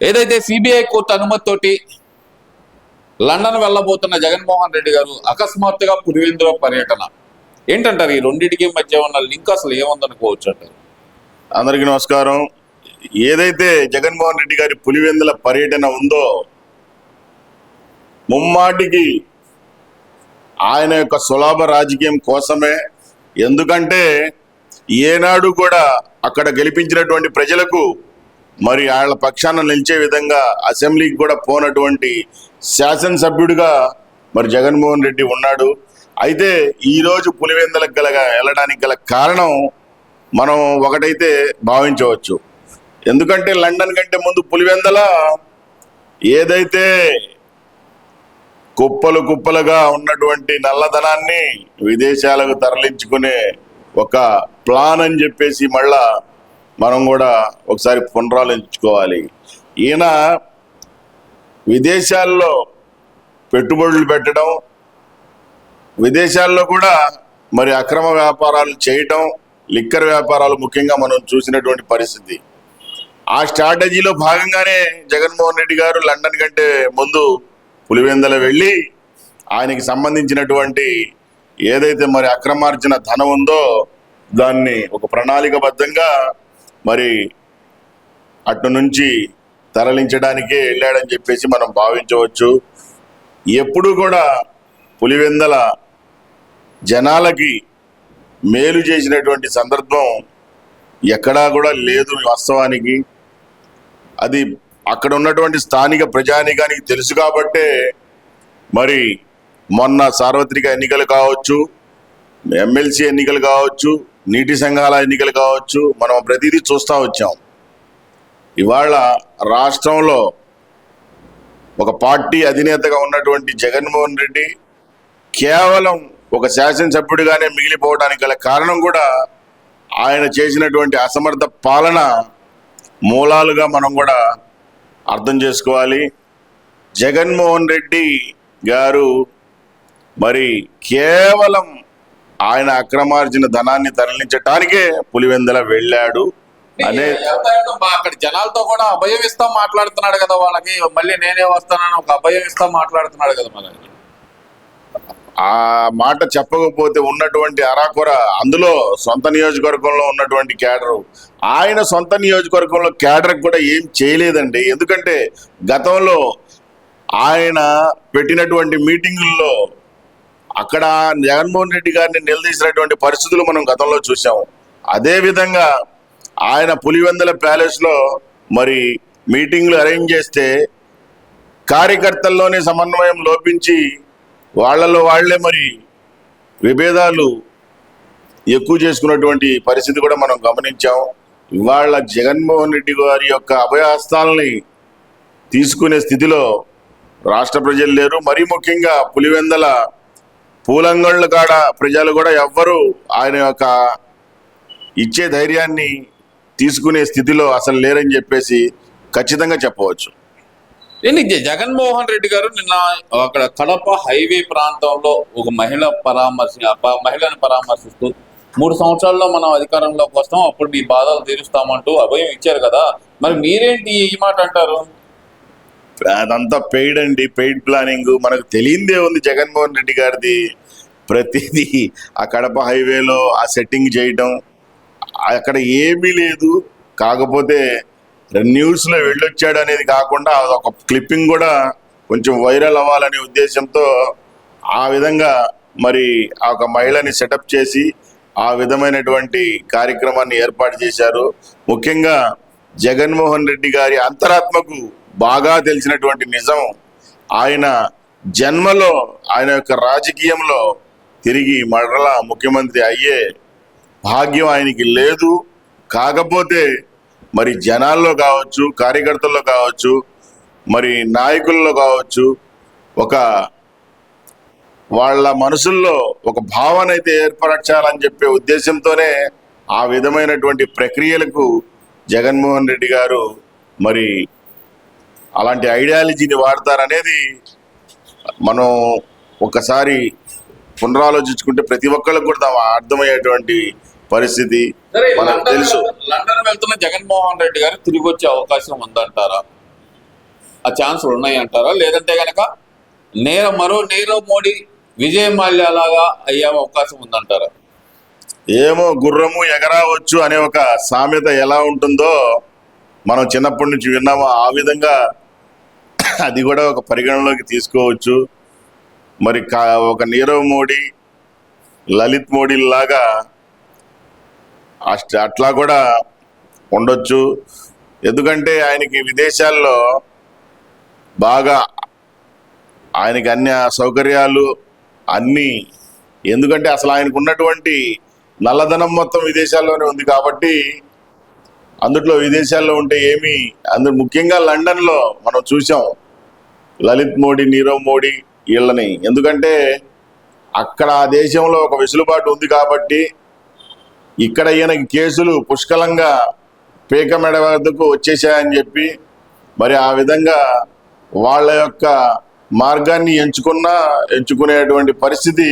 ఏదైతే CBI court అనుమతితోటి London వెళ్ళబోతున్న జగన్మోహన్ రెడ్డి గారు అకస్మాత్తుగా పులివెందుల పర్యటన ఏంటంటారు? ఈ రెండింటికి మధ్య ఉన్న లింక్ అసలు ఏముందనుకోవచ్చు అంటారు? అందరికీ నమస్కారం. ఏదైతే జగన్మోహన్ రెడ్డి గారి పులివెందుల పర్యటన ఉందో ముమ్మాటికి ఆయన యొక్క సులభ రాజకీయం కోసమే. ఎందుకంటే ఏనాడు కూడా అక్కడ గెలిపించినటువంటి ప్రజలకు మరి వాళ్ళ పక్షాన నిలిచే విధంగా అసెంబ్లీకి కూడా పోనటువంటి శాసనసభ్యుడిగా మరి జగన్మోహన్ రెడ్డి ఉన్నాడు. అయితే ఈరోజు పులివెందులకు వెళ్ళడానికి గల కారణం మనం ఒకటైతే భావించవచ్చు. ఎందుకంటే లండన్ కంటే ముందు పులివెందుల ఏదైతే కుప్పలుగా ఉన్నటువంటి నల్లధనాన్ని విదేశాలకు తరలించుకునే ఒక ప్లాన్ అని చెప్పేసి మళ్ళా మనం కూడా ఒకసారి పునరాలోచించుకోవాలి. ఈయన విదేశాల్లో పెట్టుబడులు పెట్టడం, విదేశాల్లో కూడా మరి అక్రమ వ్యాపారాలు చేయటం, లిక్కర్ వ్యాపారాలు ముఖ్యంగా మనం చూసినటువంటి పరిస్థితి. ఆ స్ట్రాటజీలో భాగంగానే జగన్మోహన్ రెడ్డి గారు లండన్ కంటే ముందు పులివెందుల వెళ్ళి ఆయనకి సంబంధించినటువంటి ఏదైతే మరి అక్రమార్జన ధనం ఉందో దాన్ని ఒక ప్రణాళికబద్ధంగా మరి అటు నుంచి తరలించడానికే వెళ్ళాడని చెప్పేసి మనం భావించవచ్చు. ఎప్పుడు కూడా పులివెందుల జనాలకి మేలు చేసినటువంటి సందర్భం ఎక్కడా కూడా లేదు వాస్తవానికి. అది అక్కడ ఉన్నటువంటి స్థానిక ప్రజానీకానికి తెలుసు కాబట్టే మరి మొన్న సార్వత్రిక ఎన్నికలు కావచ్చు, ఎమ్మెల్సీ ఎన్నికలు కావచ్చు, నీటి సంఘాల ఎన్నికలు కావచ్చు, మనం ప్రతిదీ చూస్తూ వచ్చాం. ఇవాళ రాష్ట్రంలో ఒక పార్టీ అధినేతగా ఉన్నటువంటి జగన్మోహన్ రెడ్డి కేవలం ఒక శాసనసభ్యుడిగానే మిగిలిపోవడానికి గల కారణం కూడా ఆయన చేసినటువంటి అసమర్థ పాలన మూలాలుగా మనం కూడా అర్థం చేసుకోవాలి. జగన్మోహన్ రెడ్డి గారు మరి కేవలం ఆయన అక్రమార్జన ధనాన్ని తరలించడానికే పులివెందుల వెళ్ళాడు అనే అక్కడ జనాలతో కూడా అభయం ఇస్తా మాట్లాడుతున్నాడు కదా. వాళ్ళకి మళ్ళీ నేనే వస్తానని ఒక అభయం ఇస్తా మాట్లాడుతున్నాడు కదా. మన ఆ మాట చెప్పకపోతే ఉన్నటువంటి అరాకొర, అందులో సొంత నియోజకవర్గంలో ఉన్నటువంటి క్యాడరు, ఆయన సొంత నియోజకవర్గంలో క్యాడర్ కూడా ఏం చేయలేదండి. ఎందుకంటే గతంలో ఆయన పెట్టినటువంటి మీటింగుల్లో అక్కడ జగన్మోహన్ రెడ్డి గారిని నిలదీసినటువంటి పరిస్థితులు మనం గతంలో చూసాము. అదేవిధంగా ఆయన పులివెందుల ప్యాలెస్లో మరి మీటింగ్లు అరేంజ్ చేస్తే కార్యకర్తల్లోనే సమన్వయం లోపించి వాళ్ళలో వాళ్లే మరి విభేదాలు ఎక్కువ చేసుకున్నటువంటి పరిస్థితి కూడా మనం గమనించాం. ఇవాళ జగన్మోహన్ రెడ్డి గారి యొక్క అభయహస్తాలని తీసుకునే స్థితిలో రాష్ట్ర ప్రజలు లేరు. మరీ ముఖ్యంగా పులివెందుల పూలంగళ్ళ కాడ ప్రజలు కూడా ఎవ్వరూ ఆయన యొక్క ఇచ్చే ధైర్యాన్ని తీసుకునే స్థితిలో అసలు లేరని చెప్పేసి ఖచ్చితంగా చెప్పవచ్చు. జగన్మోహన్ రెడ్డి గారు నిన్న అక్కడ కడప హైవే ప్రాంతంలో ఒక మహిళను పరామర్శిస్తూ 3 సంవత్సరాల్లో మనం అధికారంలోకి వస్తాం, అప్పుడు మీ బాధలు తీరుస్తామంటూ అభయం ఇచ్చారు కదా. మరి మీరేంటి ఈ మాట అంటారు? అదంతా పెయిడ్ అండి, పెయిడ్ ప్లానింగ్. మనకు తెలియందే ఉంది జగన్మోహన్ రెడ్డి గారిది. ప్రతిదీ ఆ కడప హైవేలో ఆ సెట్టింగ్ చేయటం, అక్కడ ఏమీ లేదు. కాకపోతే న్యూస్లో వెళ్ళొచ్చాడు అనేది కాకుండా ఒక క్లిప్పింగ్ కూడా కొంచెం వైరల్ అవ్వాలనే ఉద్దేశంతో ఆ విధంగా మరి ఆ ఒక మహిళని సెటప్ చేసి ఆ విధమైనటువంటి కార్యక్రమాన్ని ఏర్పాటు చేశారు. ముఖ్యంగా జగన్మోహన్ రెడ్డి గారి అంతరాత్మకు బాగా తెలిసినటువంటి నిజం, ఆయన జన్మలో ఆయన యొక్క రాజకీయంలో తిరిగి మరలా ముఖ్యమంత్రి అయ్యే భాగ్యం ఆయనకి లేదు. కాకపోతే మరి జనాల్లో కావచ్చు, కార్యకర్తల్లో కావచ్చు, మరి నాయకుల్లో కావచ్చు, ఒక వాళ్ళ మనసుల్లో ఒక భావన అయితే ఏర్పరచాలని చెప్పే ఉద్దేశంతోనే ఆ విధమైనటువంటి ప్రక్రియలకు జగన్మోహన్ రెడ్డి గారు మరి అలాంటి ఐడియాలజీని వాడతారనేది మనం ఒకసారి పునరాలోచించుకుంటే ప్రతి ఒక్కళ్ళకు కూడా అర్థమయ్యేటువంటి పరిస్థితి మనకు తెలుసు. లండన్ వెళ్తున్న జగన్మోహన్ రెడ్డి గారు తిరిగి వచ్చే అవకాశం ఉందంటారా? ఆ ఛాన్సులు ఉన్నాయి అంటారా? లేదంటే కనుక మరో నీరవ్ మోడీ విజయ్ మాల్యా లాగా అయ్యే అవకాశం ఉందంటారా? ఏమో గుర్రము ఎగరావచ్చు అనే ఒక సామెత ఎలా ఉంటుందో మనం చిన్నప్పటి నుంచి విన్నాము. ఆ విధంగా అది కూడా ఒక పరిగణలోకి తీసుకోవచ్చు. మరి ఒక నీరవ్ మోడీ, లలిత్ మోడీ లాగా అట్లా కూడా ఉండొచ్చు. ఎందుకంటే ఆయనకి విదేశాల్లో బాగా ఆయనకి అన్ని సౌకర్యాలు అన్నీ, ఎందుకంటే అసలు ఆయనకు ఉన్నటువంటి నల్లధనం మొత్తం విదేశాల్లోనే ఉంది కాబట్టి అందులో విదేశాల్లో ఉంటే ఏమి ముఖ్యంగా లండన్లో మనం చూసాం లలిత్ మోడీ, నీరవ్ మోడీ వీళ్ళని. ఎందుకంటే అక్కడ ఆ దేశంలో ఒక వెసులుబాటు ఉంది కాబట్టి ఇక్కడ ఈయనకి కేసులు పుష్కలంగా పేక మెడ వద్దకు వచ్చేసాయని చెప్పి మరి ఆ విధంగా వాళ్ళ యొక్క మార్గాన్ని ఎంచుకునేటువంటి పరిస్థితి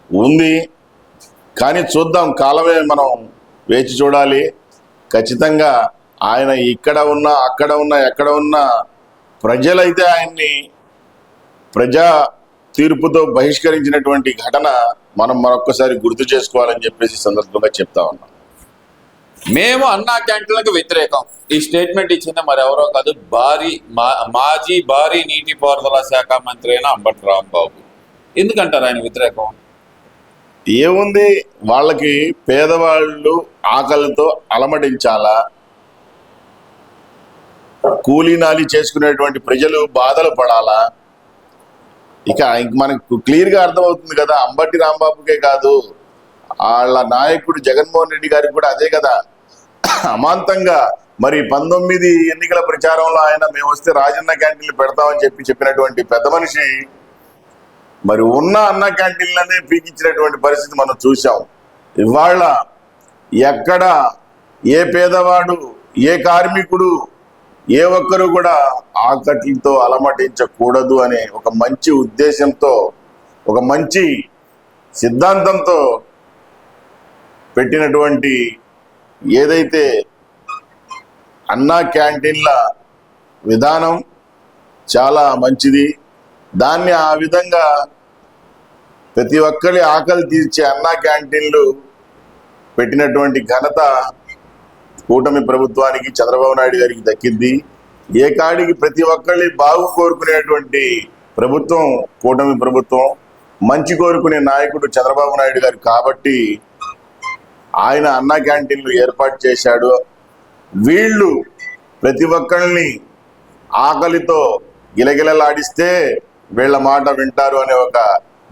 ఉంది. కానీ చూద్దాం, కాలమే మనం వేచి చూడాలి. ఖచ్చితంగా ఆయన ఇక్కడ ఉన్నా అక్కడ ఉన్నా ఎక్కడ ఉన్నా ప్రజలైతే ఆయన్ని ప్రజా తీర్పుతో బహిష్కరించినటువంటి ఘటన మనం మరొక్కసారి గుర్తు చేసుకోవాలని చెప్పేసి సందర్భంగా చెప్తా ఉన్నాం. మేము అన్నా క్యాంటీన్లకు వ్యతిరేకం ఈ స్టేట్మెంట్ ఇచ్చింది మరెవరో కాదు, మాజీ భారీ నీటిపారుదల శాఖ మంత్రి అయిన అంబటి రాంబాబు. ఎందుకంటారు ఆయన వ్యతిరేకం? ఏముంది, వాళ్ళకి పేదవాళ్ళు ఆకలితో అలమటించాలా, కూలీనాలి చేసుకునేటువంటి ప్రజలు బాధలు పడాలా? ఇక మనకు క్లియర్గా అర్థమవుతుంది కదా. అంబటి రాంబాబుకే కాదు, వాళ్ళ నాయకుడు జగన్మోహన్ రెడ్డి గారికి కూడా అదే కదా. అమాంతంగా మరి 19 ఎన్నికల ప్రచారంలో ఆయన మేము వస్తే రాజన్న క్యాంటీన్లు పెడతామని చెప్పినటువంటి పెద్ద మనిషి మరి ఉన్న అన్న క్యాంటీన్లనే పీకించినటువంటి పరిస్థితి మనం చూసాం. ఇవాళ ఎక్కడ ఏ పేదవాడు, ఏ కార్మికుడు, ఏ ఒక్కరు కూడా ఆకలితో అలమటించకూడదు అనే ఒక మంచి ఉద్దేశంతో, ఒక మంచి సిద్ధాంతంతో పెట్టినటువంటి ఏదైతే అన్నా క్యాంటీన్ల విధానం చాలా మంచిది. దాన్ని ఆ విధంగా ప్రతి ఒక్కరి ఆకలి తీర్చే అన్నా క్యాంటీన్లు పెట్టినటువంటి ఘనత కూటమి ప్రభుత్వానికి, చంద్రబాబు నాయుడు గారికి దక్కింది. ఏ కాడికి ప్రతి ఒక్కరి బాగు కోరుకునేటువంటి ప్రభుత్వం కూటమి ప్రభుత్వం, మంచి కోరుకునే నాయకుడు చంద్రబాబు నాయుడు గారు కాబట్టి ఆయన అన్నా క్యాంటీన్లు ఏర్పాటు చేశాడు. వీళ్ళు ప్రతి ఒక్కరిని ఆకలితో గిలగిలలాడిస్తే వీళ్ళ మాట వింటారు అనే ఒక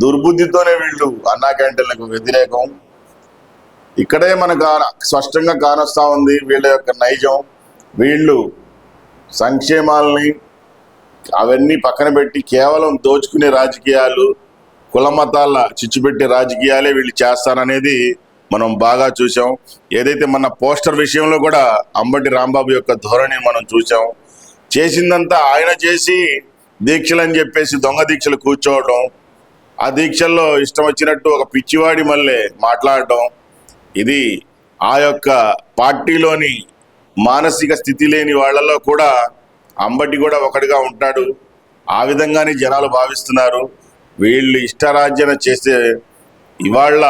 దుర్బుద్ధితోనే వీళ్ళు అన్నా క్యాంటీన్లకు వ్యతిరేకం. ఇక్కడే మనకు స్పష్టంగా కానొస్తా ఉంది వీళ్ళ యొక్క నైజం. వీళ్ళు సంక్షేమాలని అవన్నీ పక్కన పెట్టి కేవలం దోచుకునే రాజకీయాలు, కుల మతాల చిచ్చుపెట్టే రాజకీయాలే వీళ్ళు చేస్తారనేది మనం బాగా చూసాం. ఏదైతే మన పోస్టర్ విషయంలో కూడా అంబటి రాంబాబు యొక్క ధోరణి మనం చూసాం. చేసిందంతా ఆయన చేసి దీక్షలని చెప్పేసి దొంగ దీక్షలు కూర్చోవడం, ఆ దీక్షల్లో ఇష్టం వచ్చినట్టు ఒక పిచ్చివాడి మళ్ళీ మాట్లాడటం, ఇది ఆ యొక్క పార్టీలోని మానసిక స్థితి లేని వాళ్ళలో కూడా అంబటి కూడా ఒకటిగా ఉంటాడు. ఆ విధంగానే జనాలు భావిస్తున్నారు. వీళ్ళు ఇష్టరాజ్యన చేస్తే ఇవాళ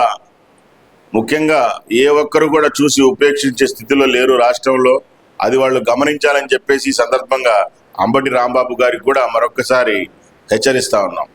ముఖ్యంగా ఏ ఒక్కరు కూడా చూసి ఉపేక్షించే స్థితిలో లేరు రాష్ట్రంలో. అది వాళ్ళు గమనించాలని చెప్పేసి ఈ సందర్భంగా అంబటి రాంబాబు గారికి కూడా మరొక్కసారి హెచ్చరిస్తా ఉన్నాం.